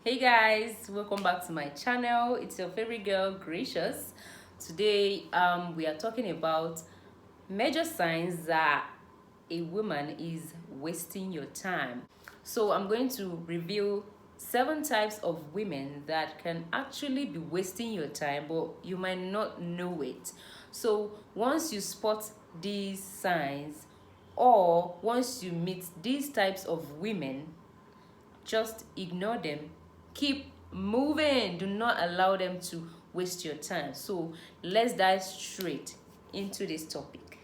Hey guys, welcome back to my channel. It's your favorite girl, Gracious. Today we are talking about major signs that a woman is wasting your time. So I'm going to reveal 7 types of women that can actually be wasting your time, but you might not know it. So once you spot these signs, or once you meet these types of women, just ignore them. Keep moving. Do not allow them to waste your time. So let's dive straight into this topic.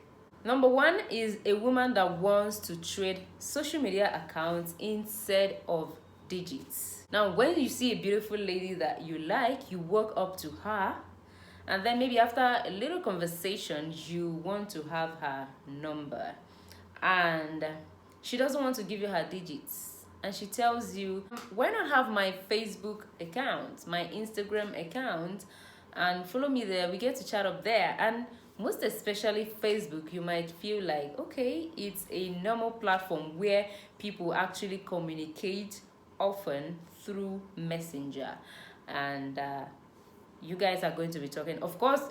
Number 1 is a woman that wants to trade social media accounts instead of digits. Now, when you see a beautiful lady that you like, you walk up to her, and then maybe after a little conversation, you want to have her number, and she doesn't want to give you her digits. And she tells you, why not have my Facebook account, my Instagram account, and follow me there? We get to chat up there. And most especially Facebook, you might feel like, okay, it's a normal platform where people actually communicate often through Messenger. And you guys are going to be talking. Of course,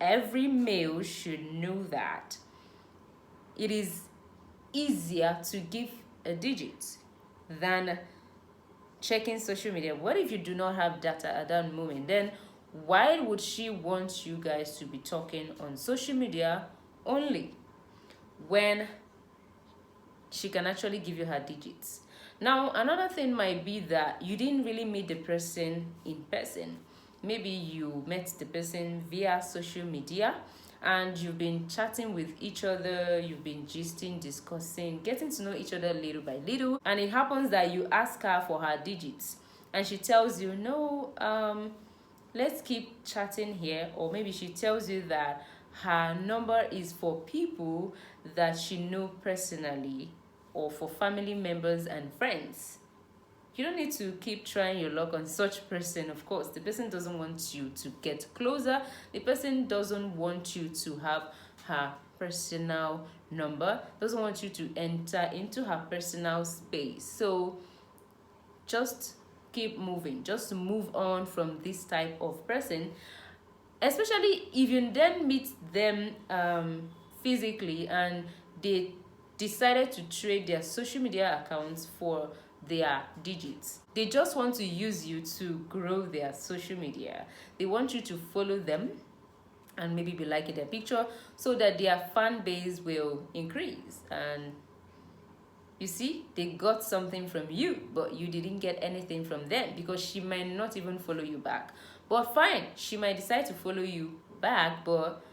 every male should know that it is easier to give a digit than checking social media. What if you do not have data at that moment? Then why would she want you guys to be talking on social media only when she can actually give you her digits? Now, another thing might be that you didn't really meet the person in person. Maybe you met the person via social media, and you've been chatting with each other, you've been gisting, discussing, getting to know each other little by little, and it happens that you ask her for her digits and she tells you, no, let's keep chatting here. Or maybe she tells you that her number is for people that she knows personally, or for family members and friends. You don't need to keep trying your luck on such person. Of course, the person doesn't want you to get closer. The person doesn't want you to have her personal number, doesn't want you to enter into her personal space. So just keep moving. Just move on from this type of person, especially if you then meet them physically and they decided to trade their social media accounts for their digits. They just want to use you to grow their social media. They want you to follow them and maybe be liking their picture so that their fan base will increase. And you see, they got something from you, but you didn't get anything from them, because she might not even follow you back. But fine, she might decide to follow you back, but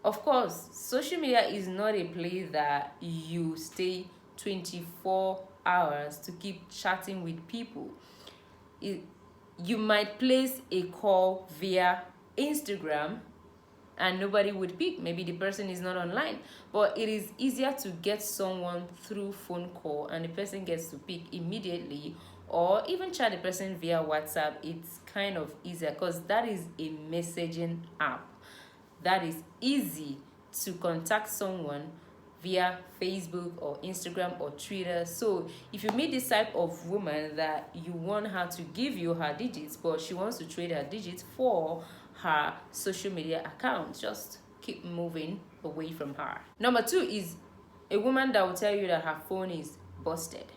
of course, social media is not a place that you stay 24 hours to keep chatting with people. You might place a call via Instagram and nobody would pick. Maybe the person is not online, but it is easier to get someone through phone call and the person gets to pick immediately, or even chat the person via WhatsApp. It's kind of easier because that is a messaging app. That is easy to contact someone via Facebook or Instagram or Twitter. So if you meet this type of woman that you want her to give you her digits, but she wants to trade her digits for her social media account, just keep moving away from her. Number 2 is a woman that will tell you that her phone is busted.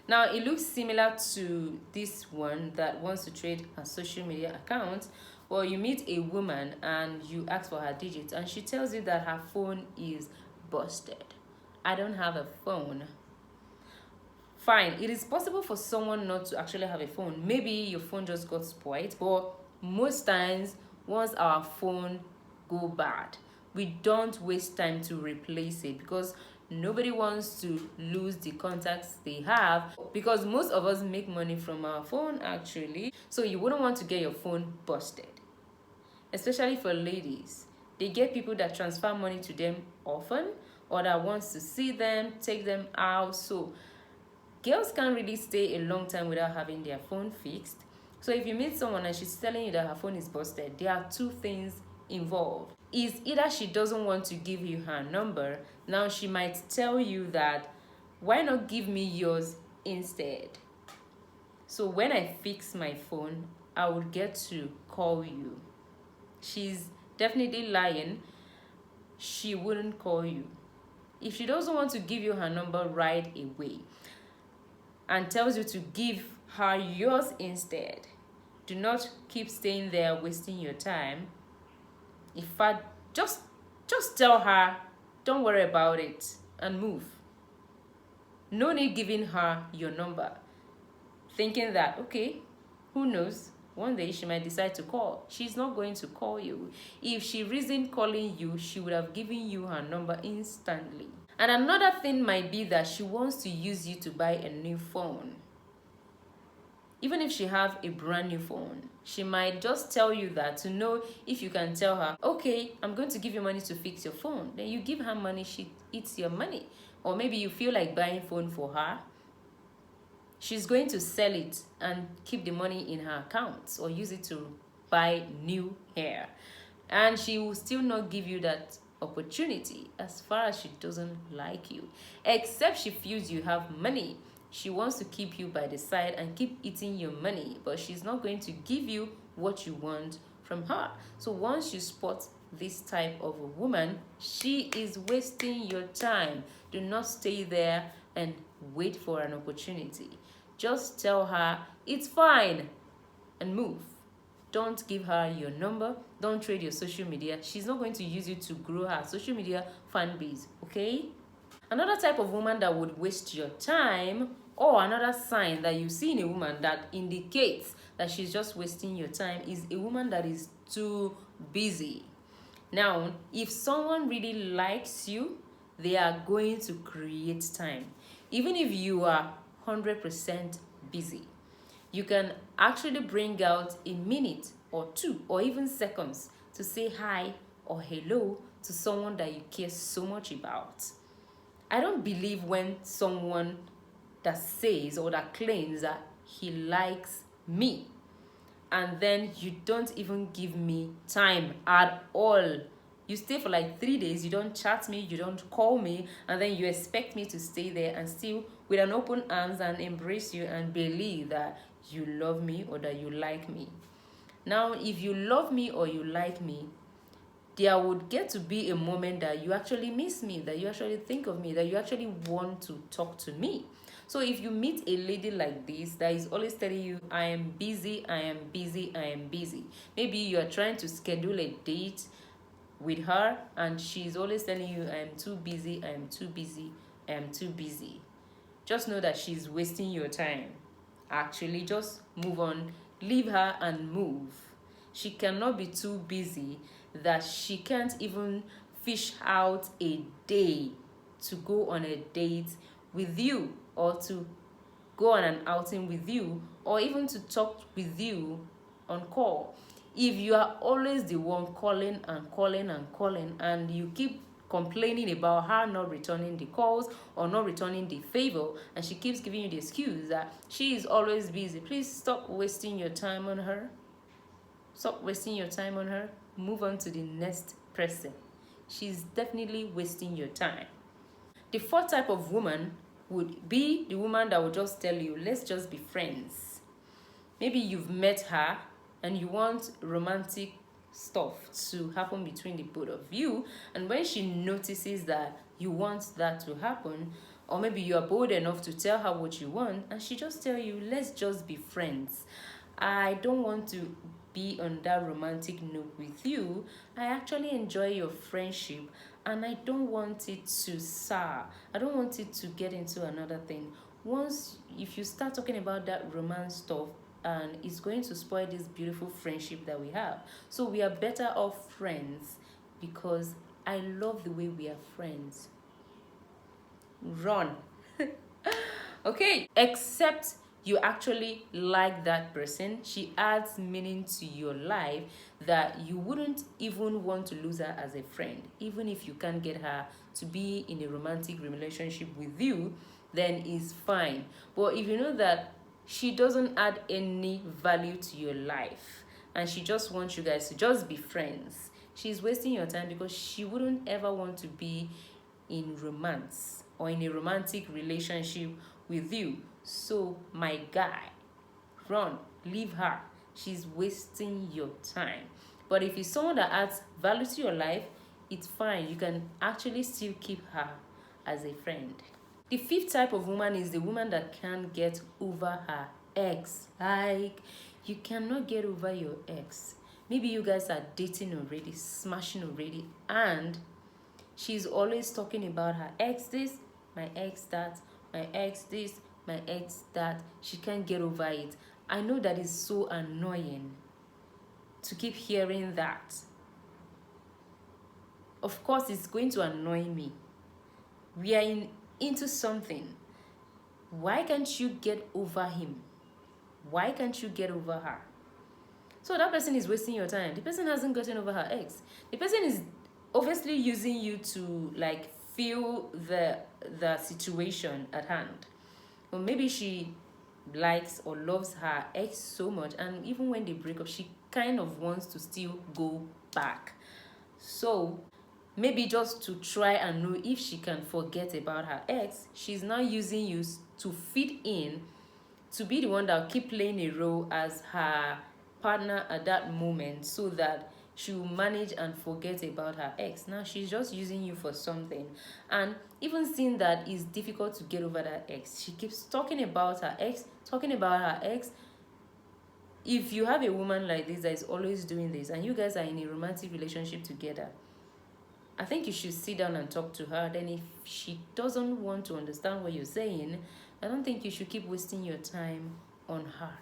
Now, it looks similar to this one that wants to trade her social media account. Well, you meet a woman and you ask for her digits and she tells you that her phone is busted. I don't have a phone. Fine, it is possible for someone not to actually have a phone. Maybe your phone just got spoiled, but most times once our phone go bad, we don't waste time to replace it, because nobody wants to lose the contacts they have, because most of us make money from our phone actually. So you wouldn't want to get your phone busted, especially for ladies. They get people that transfer money to them often, or that wants to see them, take them out. So girls can't really stay a long time without having their phone fixed. So if you meet someone and she's telling you that her phone is busted, there are 2 things involved. Is either she doesn't want to give you her number. Now she might tell you that, why not give me yours instead? So when I fix my phone, I would get to call you. She's definitely lying. She wouldn't call you. If she doesn't want to give you her number right away and tells you to give her yours instead, do not keep staying there wasting your time. In fact, just tell her, don't worry about it, and move. No need giving her your number, thinking that, okay, who knows, one day she might decide to call. She's not going to call you. If she reasoned calling you, she would have given you her number instantly. And another thing might be that she wants to use you to buy a new phone. Even if she have a brand new phone, she might just tell you that to know if you can tell her, okay, I'm going to give you money to fix your phone. Then you give her money, she eats your money. Or maybe you feel like buying phone for her. She's going to sell it and keep the money in her account or use it to buy new hair. And she will still not give you that opportunity as far as she doesn't like you. Except she feels you have money. She wants to keep you by the side and keep eating your money, but she's not going to give you what you want from her. So once you spot this type of a woman, she is wasting your time. Do not stay there and wait for an opportunity. Just tell her it's fine and move. Don't give her your number. Don't trade your social media. She's not going to use you to grow her social media fan base, okay? Another type of woman that would waste your time, or another sign that you see in a woman that indicates that she's just wasting your time, is a woman that is too busy. Now, if someone really likes you, they are going to create time. Even if you are 100% busy, you can actually bring out a minute or two or even seconds to say hi or hello to someone that you care so much about. I don't believe when someone that says or that claims that he likes me and then you don't even give me time at all. You stay for like 3 days, you don't chat me, you don't call me, and then you expect me to stay there and still with an open arms and embrace you and believe that you love me or that you like me. Now, if you love me or you like me, there would get to be a moment that you actually miss me, that you actually think of me, that you actually want to talk to me. So if you meet a lady like this that is always telling you, I am busy, I am busy, I am busy. Maybe you are trying to schedule a date with her and she's always telling you, I am too busy, I am too busy, I am too busy. Just know that she's wasting your time. Actually, just move on, leave her and move. She cannot be too busy that she can't even fish out a day to go on a date with you or to go on an outing with you or even to talk with you on call. If you are always the one calling and calling and calling and you keep complaining about her not returning the calls or not returning the favor and she keeps giving you the excuse that she is always busy, please stop wasting your time on her. Stop wasting your time on her. Move on to the next person. She's definitely wasting your time. The fourth type of woman would be the woman that will just tell you, let's just be friends. Maybe you've met her and you want romantic stuff to happen between the both of you, and when she notices that you want that to happen, or maybe you are bold enough to tell her what you want and she just tell you, let's just be friends. I don't want to be on that romantic note with you. I actually enjoy your friendship and I don't want it to sour. I don't want it to get into another thing. Once, if you start talking about that romance stuff, and it's going to spoil this beautiful friendship that we have. So we are better off friends because I love the way we are friends. Run. Okay, except you actually like that person, she adds meaning to your life that you wouldn't even want to lose her as a friend. Even if you can't get her to be in a romantic relationship with you, then it's fine. But if you know that she doesn't add any value to your life and she just wants you guys to just be friends, she's wasting your time because she wouldn't ever want to be in romance or in a romantic relationship with you. So my guy, run, leave her. She's wasting your time. But if it's someone that adds value to your life, it's fine. You can actually still keep her as a friend. The fifth type of woman is the woman that can't get over her ex. Like, you cannot get over your ex. Maybe you guys are dating already, smashing already, and she's always talking about her ex this, my ex that, my ex this, my ex that. She can't get over it. I know that is so annoying to keep hearing that. Of course, it's going to annoy me. We are into something. Why can't you get over him? Why can't you get over her? So that person is wasting your time. The person hasn't gotten over her ex. The person is obviously using you to like feel the situation at hand. Or maybe she likes or loves her ex so much, and even when they break up, she kind of wants to still go back. So maybe just to try and know if she can forget about her ex, she's now using you to fit in, to be the one that will keep playing a role as her partner at that moment, so that she will manage and forget about her ex. Now she's just using you for something, and even seeing that it's difficult to get over that ex, she keeps talking about her ex, talking about her ex. If you have a woman like this that is always doing this, and you guys are in a romantic relationship together, I think you should sit down and talk to her. Then if she doesn't want to understand what you're saying, I don't think you should keep wasting your time on her.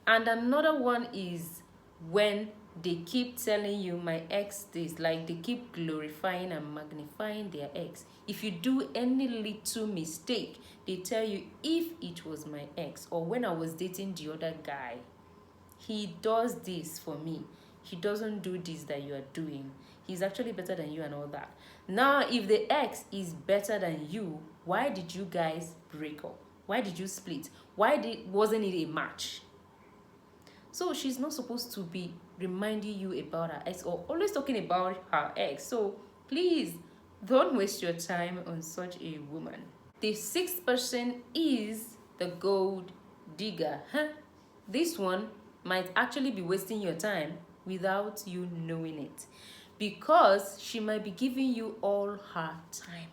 And another one is when they keep telling you my ex this, like they keep glorifying and magnifying their ex. If you do any little mistake, they tell you, if it was my ex, or when I was dating the other guy, he does this for me, he doesn't do this that you are doing, he's actually better than you and all that. Now if the ex is better than you, why did you guys break up? Why did you split? Wasn't it a match? So she's not supposed to be reminding you about her ex or always talking about her ex. So please don't waste your time on such a woman. The sixth person is the gold digger. This one might actually be wasting your time without you knowing it, because she might be giving you all her time.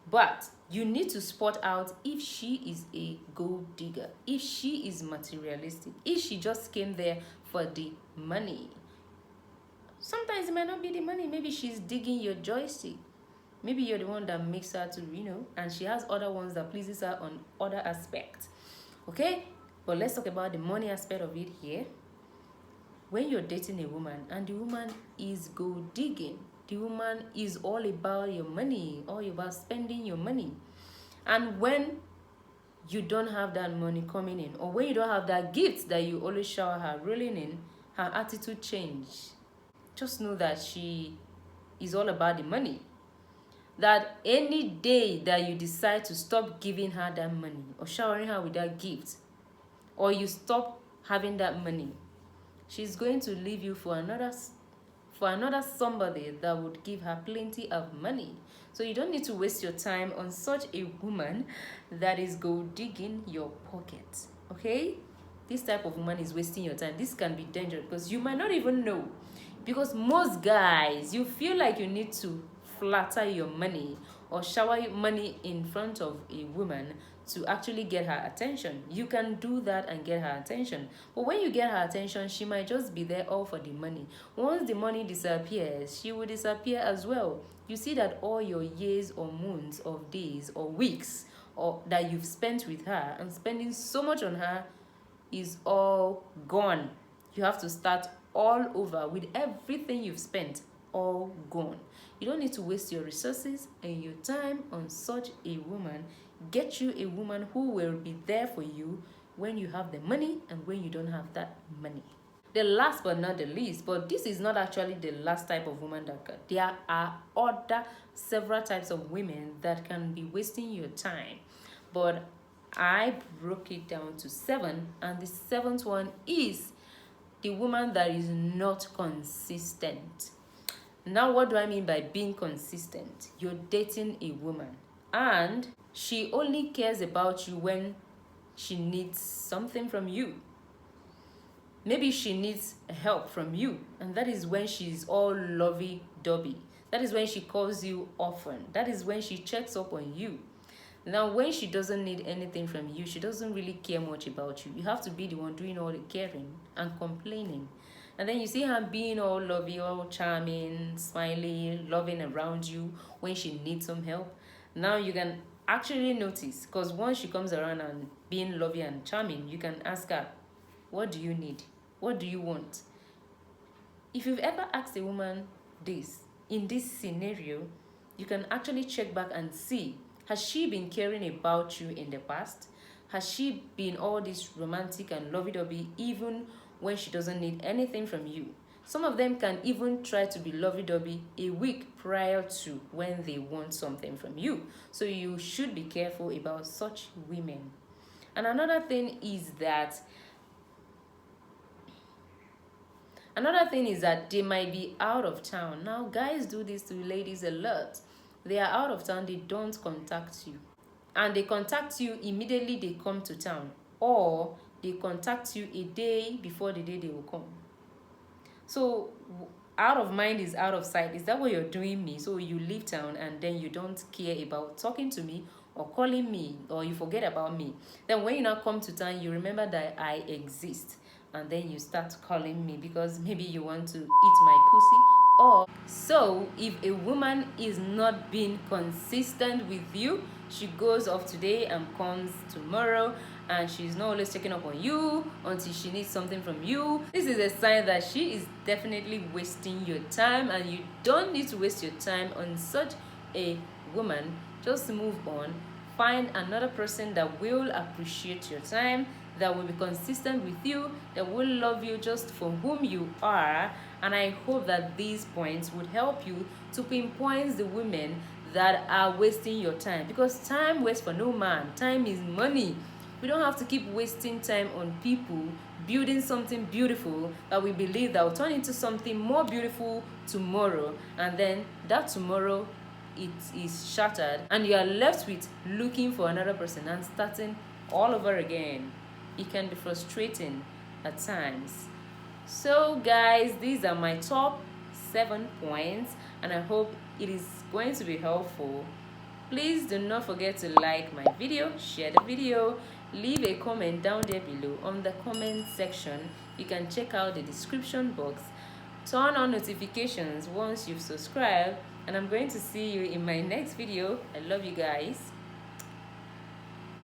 But you need to spot out if she is a gold digger, if she is materialistic, if she just came there for the money. Sometimes it might not be the money. Maybe she's digging your joystick. Maybe you're the one that makes her to, and she has other ones that pleases her on other aspects. Okay? But let's talk about the money aspect of it here. When you're dating a woman and the woman is gold digging, the woman is all about your money, all about spending your money. And when you don't have that money coming in, or when you don't have that gift that you always shower her rolling in, her attitude change. Just know that she is all about the money. That any day that you decide to stop giving her that money or showering her with that gift, or you stop having that money, she's going to leave you for another somebody that would give her plenty of money. So you don't need to waste your time on such a woman that is gold digging your pocket. Okay? This type of woman is wasting your time. This can be dangerous because you might not even know. Because most guys, you feel like you need to flatter your money or shower money in front of a woman to actually get her attention. You can do that and get her attention. But when you get her attention, she might just be there all for the money. Once the money disappears, she will disappear as well. You see that all your years or months of days or weeks or that you've spent with her and spending so much on her is all gone. You have to start all over with everything you've spent all gone. You don't need to waste your resources and your time on such a woman. Get you a woman who will be there for you when you have the money and when you don't have that money. The last but not the least, but this is not actually the last type of woman there are other several types of women that can be wasting your time. But I broke it down to 7, and the 7th one is the woman that is not consistent. Now, what do I mean by being consistent? You're dating a woman and she only cares about you when she needs something from you. Maybe she needs help from you, and that is when she's all lovey-dovey. That is when she calls you often. That is when she checks up on you. Now, when she doesn't need anything from you, she doesn't really care much about you. You have to be the one doing all the caring and complaining. And then you see her being all lovey, all charming, smiling, loving around you when she needs some help. Now you can actually notice, because once she comes around and being lovey and charming, you can ask her, what do you need? What do you want? If you've ever asked a woman this, in this scenario, you can actually check back and see, has she been caring about you in the past? Has she been all this romantic and lovey-dovey even when she doesn't need anything from you? Some of them can even try to be lovey-dovey a week prior to when they want something from you. So you should be careful about such women. And another thing is that they might be out of town. Now, guys do this to ladies a lot. They are out of town, they don't contact you. And they contact you immediately they come to town. Or they contact you a day before the day they will come. So, out of mind is out of sight. Is that what you're doing me? So you leave town and then you don't care about talking to me or calling me, or you forget about me. Then when you now come to town, you remember that I exist. And then you start calling me because maybe you want to eat my pussy. Or so if a woman is not being consistent with you, she goes off today and comes tomorrow, and she's not always checking up on you until she needs something from you, this is a sign that she is definitely wasting your time, and you don't need to waste your time on such a woman. Just move on. Find another person that will appreciate your time, that will be consistent with you, that will love you just for whom you are. And I hope that these points would help you to pinpoint the women that are wasting your time, because time waits for no man. Time is money. We don't have to keep wasting time on people building something beautiful that we believe that will turn into something more beautiful tomorrow, and then that tomorrow it is shattered and you are left with looking for another person and starting all over again. It can be frustrating at times. So guys, these are my top 7 points, and I hope it is going to be helpful. Please do not forget to like my video, share the video, leave a comment down there below on the comment section. You can check out the description box. Turn on notifications once you've subscribed, and I'm going to see you in my next video. I love you guys.